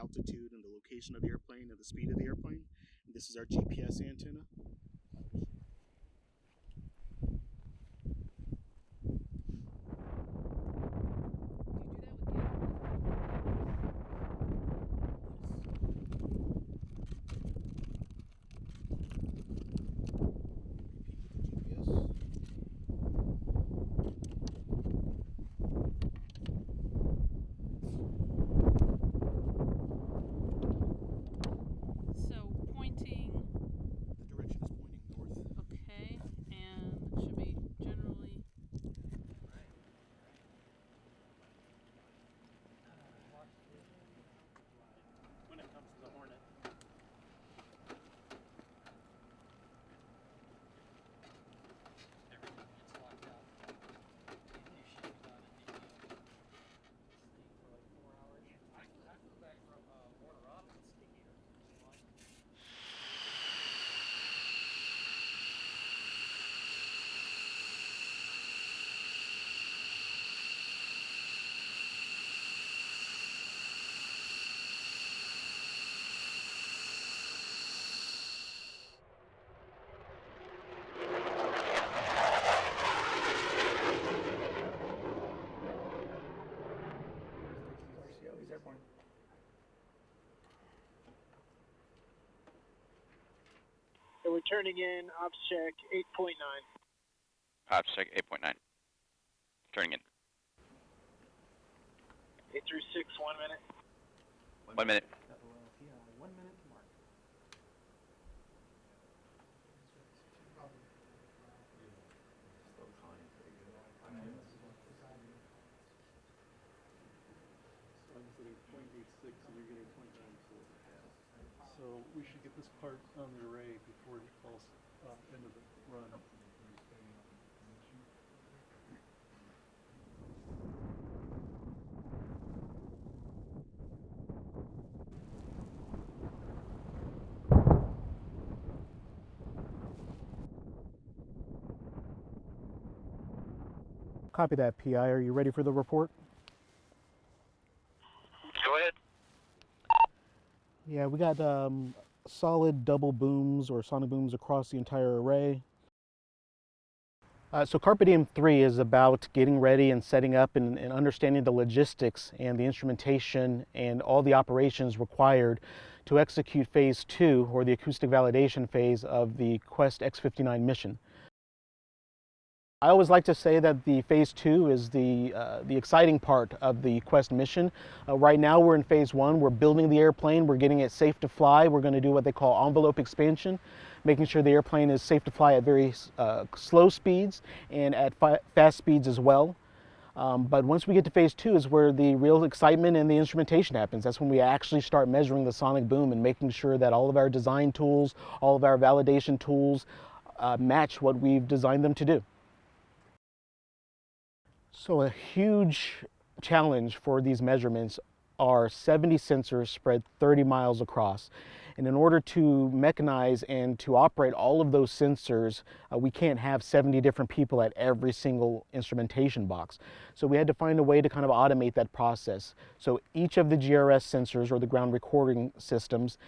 altitude and the location of the airplane and the speed of the airplane. And this is our GPS antenna. So we're turning in ops check 8.9. Ops check 8.9. Turning in. 8 through 6, 1 minute. 1 minute. 1 minute to mark. So we should get this part on the array before it falls into the run. Copy that, PI. Are you ready for the report? Go ahead. Yeah, we got solid double booms or sonic booms across the entire array. So CarpetDIEM 3 is about getting ready and setting up and understanding the logistics and the instrumentation and all the operations required to execute phase 2, or the acoustic validation phase of the Quesst X-59 mission. I always like to say that the phase 2 is the exciting part of the Quesst mission. Right now we're in phase 1. We're building the airplane. We're getting it safe to fly. We're going to do what they call envelope expansion, making sure the airplane is safe to fly at very slow speeds and at fast speeds as well. But once we get to phase 2 is where the real excitement and the instrumentation happens. That's when we actually start measuring the sonic boom and making sure that all of our design tools, all of our validation tools match what we've designed them to do. So a huge challenge for these measurements are 70 sensors spread 30 miles across. And in order to mechanize and to operate all of those sensors, we can't have 70 different people at every single instrumentation box. So we had to find a way to kind of automate that process. So each of the GRS sensors, or the ground recording systems,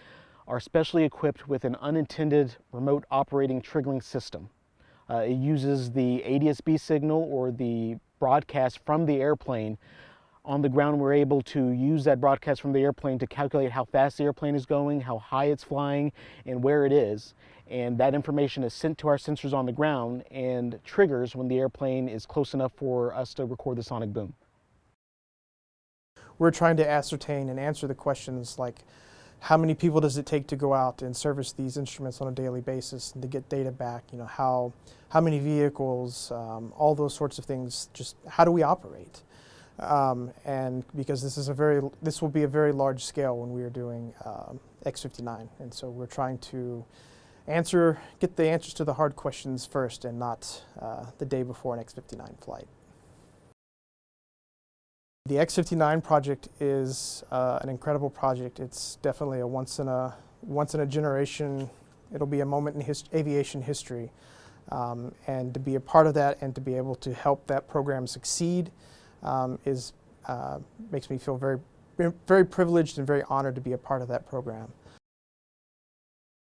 are specially equipped with an unintended remote operating triggering system. It uses the ADS-B signal, or the broadcast from the airplane. On the ground, we're able to use that broadcast from the airplane to calculate how fast the airplane is going, how high it's flying, and where it is. And that information is sent to our sensors on the ground and triggers when the airplane is close enough for us to record the sonic boom. We're trying to ascertain and answer the questions like, how many people does it take to go out and service these instruments on a daily basis and to get data back? You know, how many vehicles, all those sorts of things. Just how do we operate? And because this will be a very large scale when we are doing X-59, and so we're trying to get the answers to the hard questions first, and not the day before an X-59 flight. The X-59 project is an incredible project. It's definitely a once in a generation. It'll be a moment in aviation history, and to be a part of that and to be able to help that program succeed makes me feel very very privileged and very honored to be a part of that program.